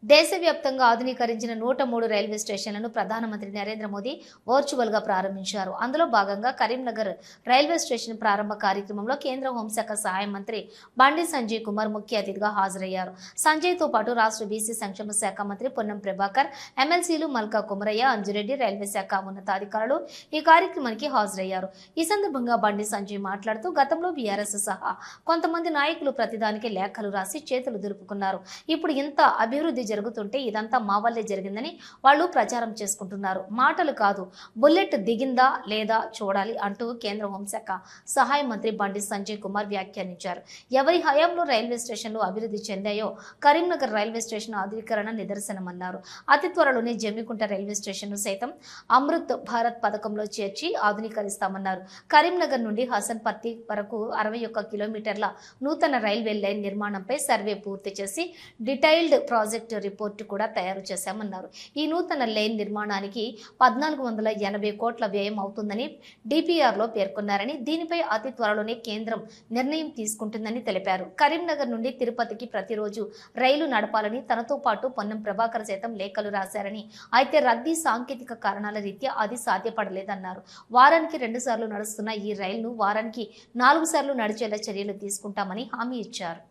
దేశవ్యాప్తంగా ఆధునీకరించిన 103 రైల్వే స్టేషన్లను ప్రధానమంత్రి నరేంద్ర మోదీ వర్చువల్ గా ప్రారంభించారు. అందులో భాగంగా కరీంనగర్ రైల్వే స్టేషన్ ప్రారంభ కార్యక్రమంలో కేంద్ర హోంశాఖ సహాయ మంత్రి బండి సంజయ్ కుమార్ ముఖ్య అతిథిగా హాజరయ్యారు. సంజయ్ తో పాటు రాష్ట్ర బీసీ సంక్షేమ శాఖ మంత్రి పొన్నం ప్రభాకర్, ఎమ్మెల్సీలు మల్కా కుమరయ్య, అంజిరెడ్డి, రైల్వే శాఖ ఉన్నతాధికారులు ఈ కార్యక్రమానికి హాజరయ్యారు. ఈ సందర్భంగా బండి సంజయ్ మాట్లాడుతూ గతంలో బీఆర్ఎస్ సహా కొంతమంది నాయకులు ప్రతిదానికి లేఖలు రాసి చేతులు దులుపుకున్నారు. ఇప్పుడు ఇంత అభివృద్ధి జరుగుతుంటే ఇదంతా మా వల్లే జరిగిందని వాళ్ళు ప్రచారం చేసుకుంటున్నారు. మాటలు కాదు, బుల్లెట్ దిగిందా లేదా చూడాలి అంటూ కేంద్ర హోంశాఖ సహాయ మంత్రి బండి సంజయ్ కుమార్ వ్యాఖ్యానించారు. ఎవరి హయాంలో రైల్వే స్టేషన్లు అభివృద్ధి చెందాయో కరీంనగర్ రైల్వే స్టేషన్ ఆధునీకరణ నిదర్శనమన్నారు. అతి త్వరలోనే జమ్మికుంట రైల్వే స్టేషన్ సైతం అమృత్ భారత్ పథకంలో చేర్చి ఆధునీకరిస్తామన్నారు. కరీంనగర్ నుండి హసన్పర్తి వరకు 61 కిలోమీటర్ల నూతన రైల్వే లైన్ నిర్మాణంపై సర్వే పూర్తి చేసి డీటెయిల్డ్ ప్రాజెక్టు రిపోర్టు కూడా తయారు చేశామన్నారు. ఈ నూతన లైన్ నిర్మాణానికి 1480 కోట్ల వ్యయం అవుతుందని డిపిఆర్ లో పేర్కొన్నారని, దీనిపై అతి త్వరలోనే కేంద్రం నిర్ణయం తీసుకుంటుందని తెలిపారు. కరీంనగర్ నుండి తిరుపతికి ప్రతిరోజు రైలు నడపాలని తనతో పాటు పొన్నం ప్రభాకర్ సైతం లేఖలు రాశారని, అయితే రద్దీ సాంకేతిక కారణాల రీత్యా అది సాధ్యపడలేదన్నారు. వారానికి 2 సార్లు నడుస్తున్న ఈ రైలును వారానికి 4 సార్లు నడిచేలా చర్యలు తీసుకుంటామని హామీ ఇచ్చారు.